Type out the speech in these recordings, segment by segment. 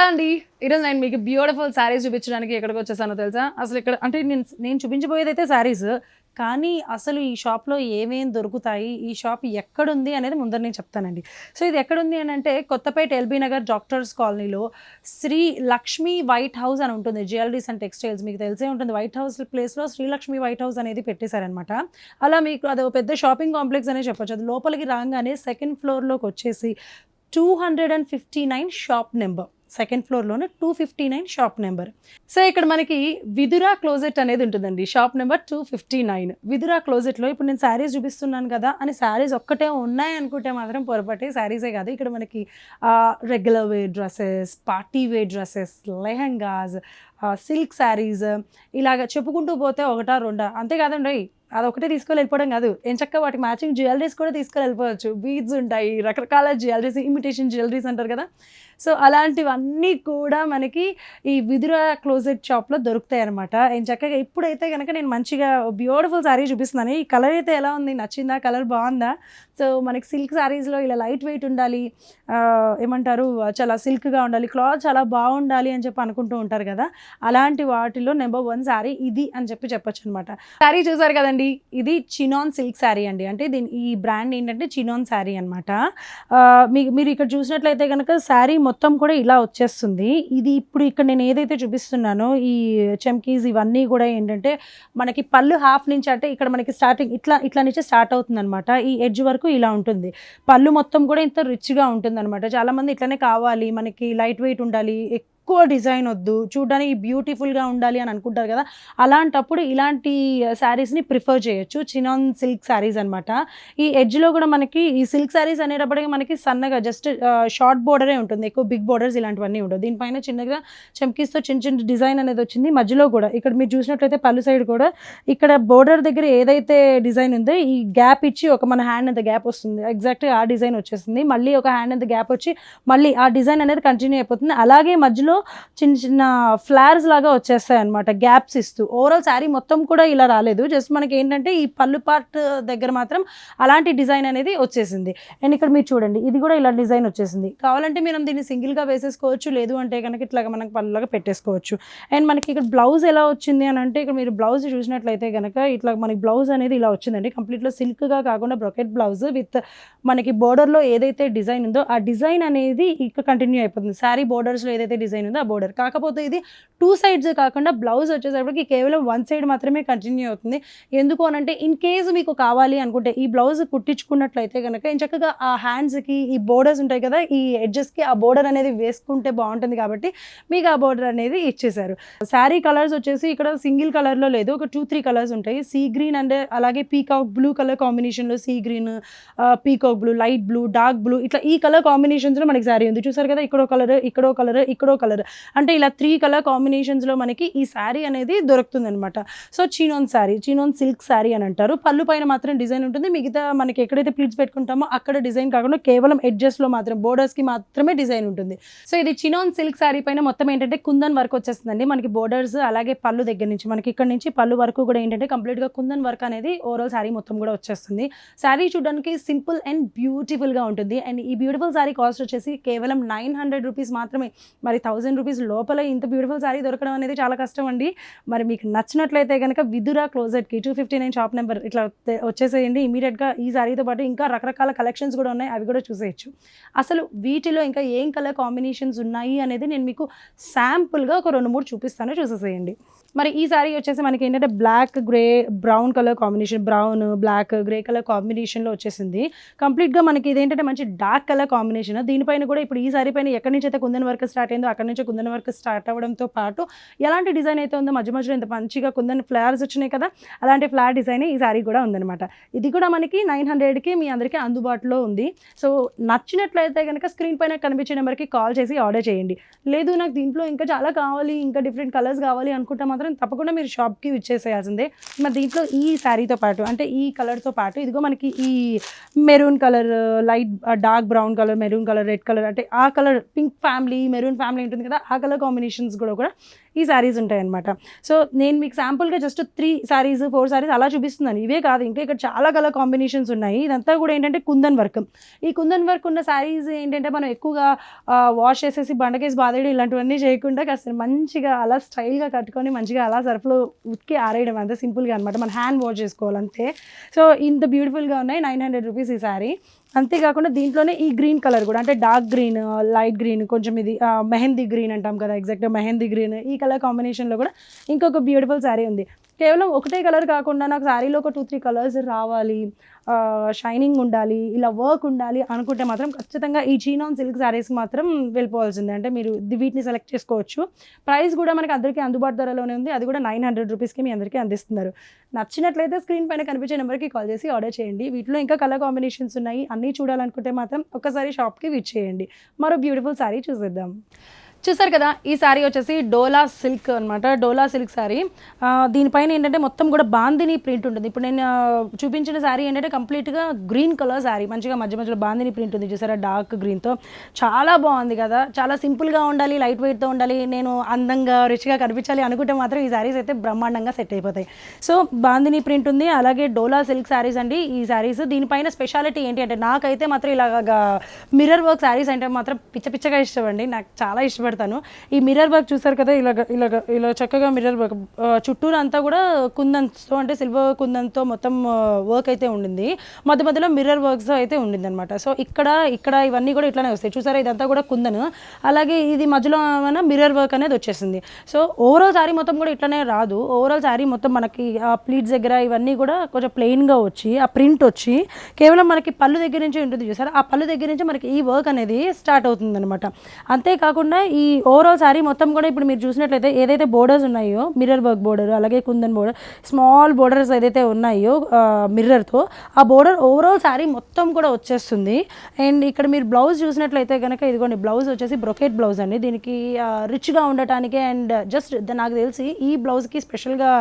అండి ఈరోజు నేను మీకు బ్యూటిఫుల్ శారీస్ చూపించడానికి ఎక్కడికి వచ్చేసానో తెలుసా? అసలు ఇక్కడ అంటే నేను చూపించబోయేది అయితే శారీస్, కానీ అసలు ఈ షాప్లో ఏమేమి దొరుకుతాయి, ఈ షాప్ ఎక్కడుంది అనేది ముందర నేను చెప్తానండి. సో ఇది ఎక్కడుంది అని అంటే కొత్తపేట ఎల్బీ నగర్ డాక్టర్స్ కాలనీలో శ్రీ లక్ష్మి వైట్ హౌస్ అని ఉంటుంది. జ్యువెలరీస్ అండ్ టెక్స్టైల్స్ మీకు తెలిసే ఉంటుంది. వైట్ హౌస్ ప్లేస్లో శ్రీలక్ష్మి వైట్ హౌస్ అనేది పెట్టేశారనమాట. అలా మీకు అది పెద్ద షాపింగ్ కాంప్లెక్స్ అనే చెప్పొచ్చు. అది లోపలికి రాగానే సెకండ్ ఫ్లోర్లోకి వచ్చేసి 259 షాప్ నెంబర్, సెకండ్ ఫ్లోర్లోనే 259 షాప్ నెంబర్. సో ఇక్కడ మనకి విదురా క్లోజెట్ అనేది ఉంటుందండి, షాప్ నెంబర్ 259. విదురా క్లోజెట్లో ఇప్పుడు నేను శారీస్ చూపిస్తున్నాను కదా అని శారీస్ ఒక్కటే ఉన్నాయి అనుకుంటే మాత్రం పొరపాటే. శారీసే కాదు, ఇక్కడ మనకి regular wear dresses, party wear dresses, lehengas, silk saris, ఇలాగ చెప్పుకుంటూ పోతే ఒకటా రెండా అంతేకాదండి. అదొకటే తీసుకొని వెళ్ళిపోవడం కాదు, ఎంచక్క వాటికి మ్యాచింగ్ జ్యువెలరీస్ కూడా తీసుకొని వెళ్ళిపోవచ్చు. బీడ్స్ ఉంటాయి, రకరకాల జ్యువెలరీస్, ఇమిటేషన్ జ్యువెలరీస్ అంటారు కదా. సో అలాంటివన్నీ కూడా మనకి ఈ విదురా క్లోజెట్ షాప్లో దొరుకుతాయి అనమాట. చక్కగా ఇప్పుడైతే కనుక నేను మంచిగా బ్యూటిఫుల్ శారీ చూపిస్తున్నాను. ఈ కలర్ అయితే ఎలా ఉంది, నచ్చిందా, కలర్ బాగుందా? సో మనకి సిల్క్ శారీస్లో ఇలా లైట్ వెయిట్ ఉండాలి, ఏమంటారు, చాలా సిల్క్గా ఉండాలి, క్లాత్ చాలా బాగుండాలి అని చెప్పి అనుకుంటూ ఉంటారు కదా. అలాంటి వాటిలో నెంబర్ 1 శారీ ఇది అని చెప్పొచ్చు అనమాట. శారీ చూసారు కదండి, ఇది చినాన్ సిల్క్ శారీ అండి. అంటే ఈ బ్రాండ్ ఏంటంటే చినాన్ శారీ అనమాట. మీరు ఇక్కడ చూసినట్లయితే కనుక శారీ మొత్తం కూడా ఇలా వచ్చేస్తుంది. ఇది ఇప్పుడు ఇక్కడ నేను ఏదైతే చూపిస్తున్నానో ఈ చమ్కీస్ ఇవన్నీ కూడా ఏంటంటే మనకి పళ్ళు హాఫ్ నుంచి, అంటే ఇక్కడ మనకి స్టార్టింగ్ ఇట్లా నుంచి స్టార్ట్ అవుతుంది అనమాట. ఈ ఎడ్జ్ వరకు ఇలా ఉంటుంది. పళ్ళు మొత్తం కూడా ఇంత రిచ్గా ఉంటుంది అనమాట. చాలామంది ఇట్లనే కావాలి, మనకి లైట్ వెయిట్ ఉండాలి, ఎక్కువ డిజైన్ వద్దు, చూడడానికి బ్యూటిఫుల్గా ఉండాలి అని అనుకుంటారు కదా. అలాంటప్పుడు ఇలాంటి శారీస్ని ప్రిఫర్ చేయొచ్చు, చినాన్ సిల్క్ శారీస్ అనమాట. ఈ ఎడ్జ్లో కూడా మనకి ఈ సిల్క్ శారీస్ అనేటప్పటికీ మనకి సన్నగా జస్ట్ షార్ట్ బోర్డరే ఉంటుంది, ఎక్కువ బిగ్ బోర్డర్స్ ఇలాంటివన్నీ ఉండవు. దీనిపైన చిన్నగా చమ్కీస్తో చిన్న డిజైన్ అనేది వచ్చింది. మధ్యలో కూడా ఇక్కడ మీరు చూసినట్లయితే పళ్ళు సైడ్ కూడా ఇక్కడ బోర్డర్ దగ్గర ఏదైతే డిజైన్ ఉందో ఈ గ్యాప్ ఇచ్చి ఒక మన హ్యాండ్ అంత గ్యాప్ వస్తుంది, ఎగ్జాక్ట్గా ఆ డిజైన్ వచ్చేస్తుంది. మళ్ళీ ఒక హ్యాండ్ అంత గ్యాప్ వచ్చి మళ్ళీ ఆ డిజైన్ అనేది కంటిన్యూ అయిపోతుంది. అలాగే మధ్యలో చిన్న ఫ్లార్స్ లాగా వచ్చేస్తాయి అనమాట, గ్యాప్స్ ఇస్తూ. ఓవరాల్ శారీ మొత్తం కూడా ఇలా రాలేదు, జస్ట్ మనకి ఏంటంటే ఈ పళ్ళు పార్ట్ దగ్గర మాత్రం అలాంటి డిజైన్ అనేది వచ్చేసింది. అండ్ ఇక్కడ మీరు చూడండి, ఇది కూడా ఇలా డిజైన్ వచ్చేసింది. కావాలంటే మనం దీన్ని సింగిల్గా వేసేసుకోవచ్చు, లేదు అంటే కనుక ఇట్లాగా మనకు పళ్ళులాగా పెట్టేసుకోవచ్చు. అండ్ మనకి ఇక్కడ బ్లౌజ్ ఎలా వచ్చింది అని అంటే, ఇక్కడ మీరు బ్లౌజ్ చూసినట్లయితే కనుక ఇట్లా మనకి బ్లౌజ్ అనేది ఇలా వచ్చిందండి. కంప్లీట్లో సిల్క్గా కాకుండా బ్రొకెట్ బ్లౌజ్ విత్ మనకి బోర్డర్లో ఏదైతే డిజైన్ ఉందో ఆ డిజైన్ అనేది ఇక్కడ కంటిన్యూ అయిపోతుంది. శారీ బోర్డర్స్లో ఏదైతే డిజైన్ ఉందో ఆ బోర్డర్, కాకపోతే ఇది 2 సైడ్స్ కాకుండా బ్లౌజ్ వచ్చేసరికి కేవలం 1 సైడ్ మాత్రమే కంటిన్యూ అవుతుంది. ఎందుకు అనంటే ఇన్ కేసు మీకు కావాలి అనుకుంటే ఈ బ్లౌజ్ కుట్టించుకున్నట్లయితే కనుక చక్కగా ఆ హ్యాండ్స్కి ఈ బోర్డర్స్ ఉంటాయి కదా, ఈ ఎడ్జెస్కి ఆ బోర్డర్ అనేది వేసుకుంటే బాగుంటుంది కాబట్టి మీకు ఆ బోర్డర్ అనేది ఇచ్చేసారు. శారీ కలర్స్ వచ్చేసి ఇక్కడ సింగిల్ కలర్లో లేదు, ఒక 2-3 కలర్స్ ఉంటాయి. సీ గ్రీన్ అండ్ అలాగే పీకాక్ బ్లూ కలర్ కాంబినేషన్లో, sea green, peacock blue, light blue, dark blue, ఇట్లా ఈ కలర్ కాంబినేషన్స్లో మనకి శారీ ఉంది. చూసారు కదా, ఇక్కడో కలర్, ఇక్కడో కలర్, ఇక్కడో కలర్, అంటే ఇలా 3 కలర్ కాంబినేషన్స్లో మనకి ఈ శారీ అనేది దొరుకుతుంది అనమాట. So chinon sari, chinon silk sari అని అంటారు. పళ్ళు పైన మాత్రం డిజైన్ ఉంటుంది, మిగతా మనకి ఎక్కడైతే ప్లీట్స్ పెట్టుకుంటామో అక్కడ డిజైన్ కాకుండా కేవలం ఎడ్జెస్లో మాత్రం బోర్డర్స్కి మాత్రమే డిజైన్ ఉంటుంది. సో ఇది చినాన్ సిల్క్ శారీ పైన మొత్తం ఏంటంటే కుందన్ వర్క్ వచ్చేస్తుందండి. మనకి బోర్డర్స్ అలాగే పళ్ళు దగ్గర నుంచి మనకి ఇక్కడ నుంచి పళ్ళు వరకు కూడా ఏంటంటే కంప్లీట్గా కుందన్ వర్క్ అనేది ఓవరాల్ శారీ మొత్తం కూడా వచ్చేస్తుంది. శారీ చూడడానికి సింపుల్ అండ్ బ్యూటిఫుల్గా ఉంటుంది. అండ్ ఈ బ్యూటిఫుల్ శారీ కాస్ట్ వచ్చేసి కేవలం 900 రూపీస్ మాత్రమే. మరి 1000 రూపీస్ లోపల ఇంత బ్యూటిఫుల్ శారీ దొరకడం అనేది చాలా కష్టం అండి. మరి మీకు నచ్చినట్లయితే కనుక విదురా క్లోజెట్కి 259 షాప్ నెంబర్ ఇట్లా వచ్చేసేయండి ఇమీడియట్గా. ఈ శారీతో పాటు ఇంకా రకరకాల కలెక్షన్స్ కూడా ఉన్నాయి, అవి కూడా చూసేయచ్చు. అసలు వీటిలో ఇంకా ఏం కలర్ కాంబినేషన్స్ ఉన్నాయి అనేది నేను మీకు శాంపుల్గా ఒక 2-3 చూపిస్తాను, చూసేసేయండి. మరి ఈ శారీ వచ్చేసి మనకి ఏంటంటే black, grey, brown colour combination, brown, black, grey colour కాంబినేషన్లో వచ్చేసింది. కంప్లీట్గా మనకి ఇదేంటంటే మంచి డార్క్ కలర్ కాంబినేషన్. దీనిపైన కూడా ఇప్పుడు ఈ శారీ పైన ఎక్కడి నుంచి అయితే కుందన్ వర్క్ స్టార్ట్ అయిందో అక్కడి నుంచి కుందన్ వర్క్ స్టార్ట్ అవ్వడంతో పాటు ఎలాంటి డిజైన్ అయితే ఉందో మధ్య మధ్యలో ఇంత మంచిగా కుందన్ ఫ్లవర్స్ వచ్చినాయి కదా, అలాంటి ఫ్లవర్ డిజైన్ ఈ శారీ కూడా ఉందన్నమాట. ఇది కూడా మనకి 900కి మీ అందరికీ అందుబాటులో ఉంది. సో నచ్చినట్లయితే కనుక స్క్రీన్ పైన కనిపించే నెంబర్కి కాల్ చేసి ఆర్డర్ చేయండి. లేదు నాకు దీంట్లో ఇంకా చాలా కావాలి, ఇంకా డిఫరెంట్ కలర్స్ కావాలి అనుకుంటే మాత్రం తప్పకుండా మీరు షాప్కి విచ్చేసేయాల్సిందే. మరి దీంట్లో ఈ శారీతో పాటు అంటే ఈ కలర్తో పాటు ఇదిగో మనకి ఈ maroon colour, light dark brown colour, maroon colour, red colour, అంటే ఆ colour pink family, maroon family ఉంటుంది కదా, ఆ కలర్ కాంబినేషన్స్ కూడా ఈ శారీస్ ఉంటాయి అనమాట. సో నేను మీకు శాంపుల్గా జస్ట్ 3 శారీస్ 4 శారీస్ అలా చూపిస్తున్నాను. ఇవే కాదు, ఇంకా ఇక్కడ చాలా కలర్ కాంబినేషన్స్ ఉన్నాయి. ఇదంతా కూడా ఏంటంటే కుందన్ వర్క్. ఈ కుందన్ వర్క్ ఉన్న శారీస్ ఏంటంటే మనం ఎక్కువగా వాష్ చేసేసి బండకేసి బాధేయడం ఇలాంటివన్నీ చేయకుండా కాస్త మంచిగా అలా స్టైల్గా కట్టుకొని మంచిగా అలా సర్ఫ్లో ఉతికి ఆరేయడం, అంతే సింపుల్గా అనమాట. మన హ్యాండ్ వాష్ చేసుకోవాలంతే. సో ఇంత బ్యూటిఫుల్గా ఉన్నాయి. 900 రూపీస్ ఈ శారీ. అంతేకాకుండా దీంట్లోనే ఈ గ్రీన్ కలర్ కూడా, అంటే డార్క్ గ్రీన్, లైట్ గ్రీన్, కొంచెం ఇది మెహందీ గ్రీన్ అంటాం కదా, ఎగ్జాక్ట్గా మెహందీ గ్రీన్, ఈ కలర్ కాంబినేషన్లో కూడా ఇంకొక బ్యూటిఫుల్ శారీ ఉంది. కేవలం ఒకటే కలర్ కాకుండా నాకు శారీలో ఒక 2-3 కలర్స్ రావాలి, షైనింగ్ ఉండాలి, ఇలా వర్క్ ఉండాలి అనుకుంటే మాత్రం ఖచ్చితంగా ఈ చీనాన్ సిల్క్ శారీస్కి మాత్రం వెళ్ళిపోవాల్సిందే. అంటే మీరు వీటిని సెలెక్ట్ చేసుకోవచ్చు. ప్రైస్ కూడా మనకి అందరికీ అందుబాటు ధరలోనే ఉంది. అది కూడా 900 రూపీస్కి మీ అందరికీ అందిస్తున్నారు. నచ్చినట్లయితే స్క్రీన్ పైన కనిపించే నెంబర్కి కాల్ చేసి ఆర్డర్ చేయండి. వీటిలో ఇంకా కలర్ కాంబినేషన్స్ ఉన్నాయి. అన్నీ చూడాలనుకుంటే మాత్రం ఒక్కసారి షాప్కి విజిట్ చేయండి. మరో బ్యూటిఫుల్ శారీ చూసేద్దాం. చూసారు కదా, ఈ శారీ వచ్చేసి డోలా సిల్క్ అనమాట. డోలా సిల్క్ శారీ. దీనిపైన ఏంటంటే మొత్తం కూడా బాందిని ప్రింట్ ఉంటుంది. ఇప్పుడు నేను చూపించిన శారీ ఏంటంటే కంప్లీట్గా గ్రీన్ కలర్ శారీ, మంచిగా మధ్య మధ్యలో బాందిని ప్రింట్ ఉంది చూసారా, డార్క్ గ్రీన్తో. చాలా బాగుంది కదా. చాలా సింపుల్గా ఉండాలి, లైట్ వెయిట్తో ఉండాలి, నేను అందంగా రిచ్గా కనిపించాలి అనుకుంటే మాత్రం ఈ శారీస్ అయితే బ్రహ్మాండంగా సెట్ అయిపోతాయి. సో బాందిని ప్రింట్ ఉంది, అలాగే డోలా సిల్క్ శారీస్ అండి ఈ శారీస్. దీనిపైన స్పెషాలిటీ ఏంటి అంటే నాకైతే మాత్రం ఇలాగా మిర్రర్ వర్క్ శారీస్ అంటే మాత్రం పిచ్చగా ఇష్టం అండి. నాకు చాలా ఇష్టపడతాను. ఈ మిర్రర్ వర్క్ చూసారు కదా, ఇలా చక్కగా మిర్రర్ వర్క్ చుట్టూరు అంతా కూడా కుందన్స్తో, అంటే సిల్వర్ కుందన్తో మొత్తం వర్క్ అయితే ఉండింది. మధ్య మధ్యలో మిర్రర్ వర్క్స్ అయితే ఉండింది అనమాట. సో ఇక్కడ ఇవన్నీ కూడా ఇట్లానే వస్తాయి చూసారా, ఇదంతా కూడా కుందన్. అలాగే ఇది మధ్యలో ఏమైనా మిర్రర్ వర్క్ అనేది వచ్చేసింది. సో ఓవరాల్ శారీ మొత్తం కూడా ఇట్లానే రాదు. ఓవరాల్ శారీ మొత్తం మనకి ఆ ప్లీట్స్ దగ్గర ఇవన్నీ కూడా కొంచెం ప్లెయిన్గా వచ్చి ఆ ప్రింట్ వచ్చి కేవలం మనకి పళ్ళు దగ్గర నుంచి ఉంటుంది చూసారా, ఆ పళ్ళు దగ్గర నుంచి మనకి ఈ వర్క్ అనేది స్టార్ట్ అవుతుంది అనమాట. అంతేకాకుండా ఈ ఓవరాల్ శారీ మొత్తం కూడా ఇప్పుడు మీరు చూసినట్లయితే ఏదైతే బోర్డర్స్ ఉన్నాయో, మిర్రర్ వర్క్ బోర్డర్, అలాగే కుందన్ బోర్డర్, స్మాల్ బోర్డర్స్ ఏదైతే ఉన్నాయో మిర్రర్తో, ఆ బోర్డర్ ఓవరాల్ శారీ మొత్తం కూడా వచ్చేస్తుంది. అండ్ ఇక్కడ మీరు బ్లౌజ్ చూసినట్లయితే కనుక ఇదిగోండి, బ్లౌజ్ వచ్చేసి బ్రొకెట్ బ్లౌజ్ అండి. దీనికి రిచ్గా ఉండటానికి అండ్ జస్ట్ నాకు తెలిసి ఈ బ్లౌజ్కి స్పెషల్గా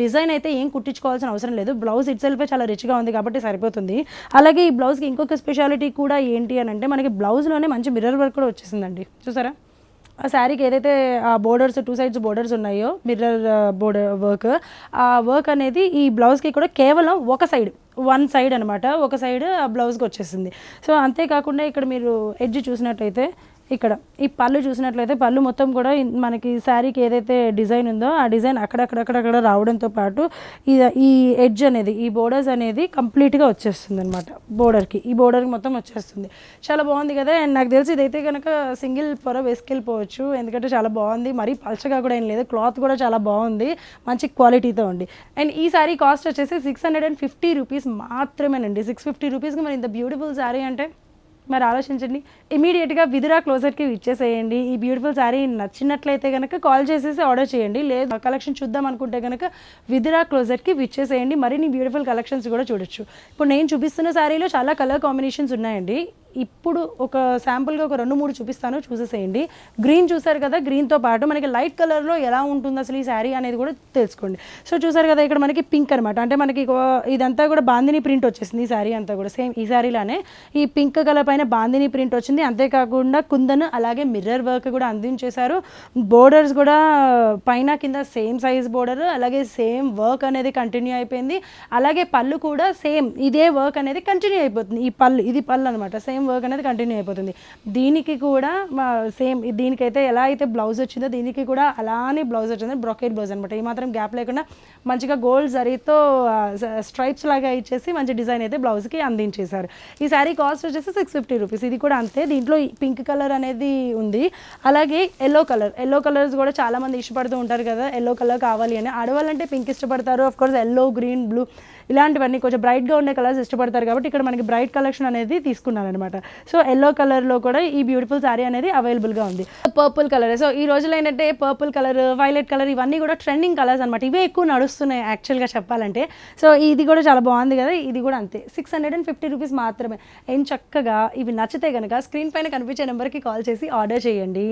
డిజైన్ అయితే ఏం కుట్టించుకోవాల్సిన అవసరం లేదు. బ్లౌజ్ ఇట్ సెల్ఫే చాలా రిచ్గా ఉంది కాబట్టి సరిపోతుంది. అలాగే ఈ బ్లౌజ్కి ఇంకొక స్పెషాలిటీ కూడా ఏంటి అని అంటే మనకి బ్లౌజ్లోనే మంచి మిర్రర్ వర్క్ కూడా వచ్చేసిందండి చూసారా. ఆ శారీకి ఏదైతే ఆ బోర్డర్స్ 2 సైడ్స్ బోర్డర్స్ ఉన్నాయో మిర్రర్ బోర్డర్ వర్క్, ఆ వర్క్ అనేది ఈ బ్లౌజ్కి కూడా కేవలం వన్ సైడ్ అనమాట, ఒక సైడ్ ఆ బ్లౌజ్కి వచ్చేసింది. సో అంతేకాకుండా ఇక్కడ మీరు ఎడ్జ్ చూసినట్లయితే, ఇక్కడ ఈ పళ్ళు చూసినట్లయితే పళ్ళు మొత్తం కూడా మనకి శారీకి ఏదైతే డిజైన్ ఉందో ఆ డిజైన్ అక్కడక్కడ రావడంతో పాటు ఈ ఎడ్జ్ అనేది, ఈ బోర్డర్స్ అనేది కంప్లీట్గా వచ్చేస్తుంది అనమాట. ఈ బోర్డర్కి మొత్తం వచ్చేస్తుంది. చాలా బాగుంది కదా. అండ్ నాకు తెలిసి ఇదైతే కనుక సింగిల్ పొర వేసుకెళ్ళిపోవచ్చు, ఎందుకంటే చాలా బాగుంది. మరీ పల్చగా కూడా ఏం లేదు, క్లాత్ కూడా చాలా బాగుంది, మంచి క్వాలిటీతో ఉంది. అండ్ ఈ శారీ కాస్ట్ వచ్చేసి 650 రూపీస్ మాత్రమేనండి. 650 రూపీస్కి మరి ఇంత బ్యూటిఫుల్ శారీ అంటే మరి ఆలోచించండి. ఇమీడియట్గా విదురా క్లోజర్కి ఇచ్చేసేయండి. ఈ బ్యూటిఫుల్ శారీ నచ్చినట్లయితే కనుక కాల్ చేసేసి ఆర్డర్ చేయండి. లేదు కలెక్షన్ చూద్దాం అనుకుంటే కనుక విదురా క్లోజర్కి ఇచ్చేసేయండి. మరిన్ని బ్యూటిఫుల్ కలెక్షన్స్ కూడా చూడొచ్చు. ఇప్పుడు నేను చూపిస్తున్న శారీలో చాలా కలర్ కాంబినేషన్స్ ఉన్నాయండి. ఇప్పుడు ఒక శాంపుల్గా ఒక 2-3 చూపిస్తాను, చూసేసేయండి. గ్రీన్ చూసారు కదా, గ్రీన్తో పాటు మనకి లైట్ కలర్లో ఎలా ఉంటుంది అసలు ఈ శారీ అనేది కూడా తెలుసుకోండి. సో చూసారు కదా, ఇక్కడ మనకి పింక్ అనమాట, అంటే మనకి ఇదంతా కూడా బాందిని ప్రింట్ వచ్చేసింది. ఈ శారీ అంతా కూడా సేమ్ ఈ శారీలానే ఈ పింక్ కలర్ పైన బాందిని ప్రింట్ వచ్చింది. అంతేకాకుండా కుందన్ అలాగే మిర్రర్ వర్క్ కూడా అందించేశారు. బోర్డర్స్ కూడా పైన కింద సేమ్ సైజ్ బోర్డర్, అలాగే సేమ్ వర్క్ అనేది కంటిన్యూ అయిపోయింది. అలాగే పళ్ళు కూడా సేమ్ ఇదే వర్క్ అనేది కంటిన్యూ అయిపోతుంది. ఇది పళ్ళు అనమాట, సేమ్ వర్క్ అనేది కంటిన్యూ అయిపోతుంది. దీనికి కూడా సేమ్, దీనికైతే ఎలా అయితే బ్లౌజ్ వచ్చిందో దీనికి కూడా అలానే బ్లౌజ్ వచ్చింది, బ్రొకెట్ బ్లౌజ్ అనమాట. ఈ మాత్రం గ్యాప్ లేకుండా మంచిగా గోల్డ్ జరీతో స్ట్రైప్స్ లాగా ఇచ్చేసి మంచి డిజైన్ అయితే బ్లౌజ్కి అందించేశారు. ఈ శారీ కాస్ట్ వచ్చేసి 650 రూపీస్. ఇది కూడా అంతే. దీంట్లో పింక్ కలర్ అనేది ఉంది, అలాగే ఎల్లో కలర్స్ కూడా చాలా మంది ఇష్టపడుతూ ఉంటారు కదా, ఎల్లో కలర్ కావాలి అని. ఆడవాళ్ళంటే పింక్ ఇష్టపడతారు, of course yellow, green, blue ఇలాంటివన్నీ కొంచెం బ్రైట్గా ఉండే కలర్స్ ఇష్టపడతారు కాబట్టి ఇక్కడ మనకి బ్రైట్ కలెక్షన్ అనేది తీసుకున్నాను అనమాట. సో ఎల్లో కలర్లో కూడా ఈ బ్యూటిఫుల్ శారీ అనేది అవైలబుల్గా ఉంది. పర్పుల్ కలర్, సో ఈ రోజులో ఏంటంటే పర్పుల్ కలర్, వైలెట్ కలర్ ఇవన్నీ కూడా ట్రెండింగ్ కలర్స్ అనమాట. ఇవే ఎక్కువ నడుస్తున్నాయి యాక్చువల్గా చెప్పాలంటే. సో ఇది కూడా చాలా బాగుంది కదా, ఇది కూడా అంతే 650 రూపీస్ మాత్రమే. ఏం చక్కగా ఇవి నచ్చితే కనుక స్క్రీన్ పైన కనిపించే నెంబర్కి కాల్ చేసి ఆర్డర్ చేయండి.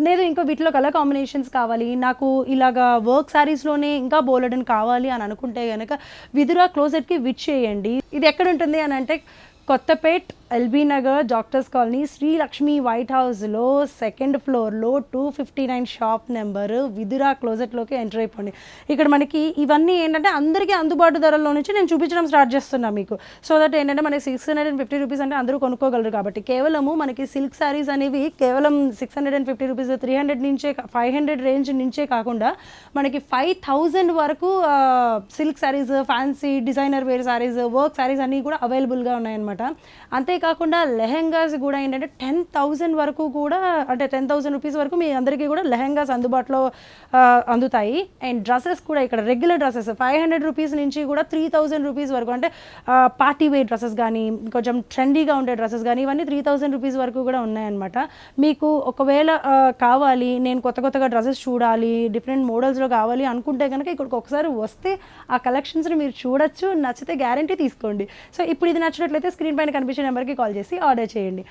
లేదు ఇంకో వీటిలో కలర్ కాంబినేషన్స్ కావాలి, నాకు ఇలాగా వర్క్ శారీస్లోనే ఇంకా బోలెడన్ కావాలి అని అనుకుంటే కనుక విదురా క్లోజెట్కి విచ్ చేయండి. ఇది ఎక్కడ ఉంటుంది అని అంటే Kothapet LB Nagar doctors colony Shri Lakshmi white హౌస్లో సెకండ్ ఫ్లోర్లో 259 షాప్ నెంబర్ విదురా క్లోజెట్లోకి ఎంటర్ అయిపోండి. ఇక్కడ మనకి ఇవన్నీ ఏంటంటే అందరికీ అందుబాటు ధరల్లో నుంచి నేను చూపించడం స్టార్ట్ చేస్తున్నాను మీకు. సో దట్ ఏంటంటే మనకి 650 రూపీస్ అంటే అందరూ కొనుక్కోగలరు కాబట్టి కేవలము మనకి సిల్క్ శారీస్ అనేవి కేవలం 650 రూపీస్ 300 నుంచే 500 రేంజ్ నుంచే కాకుండా మనకి 5000 వరకు silk saris, fancy designer wear saris, work saris అన్నీ కూడా అవైలబుల్గా ఉన్నాయన్నమాట. అంతేకాకుండా లెహెంగాస్ కూడా ఏంటంటే 10,000 వరకు కూడా, అంటే 10,000 రూపీస్ వరకు మీ అందరికీ కూడా లెహెంగాస్ అందుబాటులో అందుతాయి. అండ్ డ్రెస్సెస్ కూడా ఇక్కడ రెగ్యులర్ డ్రెస్సెస్ 500 రూపీస్ నుంచి కూడా 3,000 రూపీస్ వరకు, అంటే పార్టీ వేర్ డ్రెస్సెస్ కానీ కొంచెం ట్రెండీగా ఉండే డ్రెస్సెస్ కానీ ఇవన్నీ 3,000 రూపీస్ వరకు కూడా ఉన్నాయన్నమాట. మీకు ఒకవేళ కావాలి, నేను కొత్తగా డ్రెస్సెస్ చూడాలి, డిఫరెంట్ మోడల్స్లో కావాలి అనుకుంటే కనుక ఇక్కడికి ఒకసారి వస్తే ఆ కలెక్షన్స్ని మీరు చూడొచ్చు, నచ్చితే గ్యారంటీ తీసుకోండి. సో ఇప్పుడు ఇది నచ్చినట్లయితే స్క్రీన్ పైన కనిపించే నెంబర్కి కాల్ చేసి ఆర్డర్ చేయండి.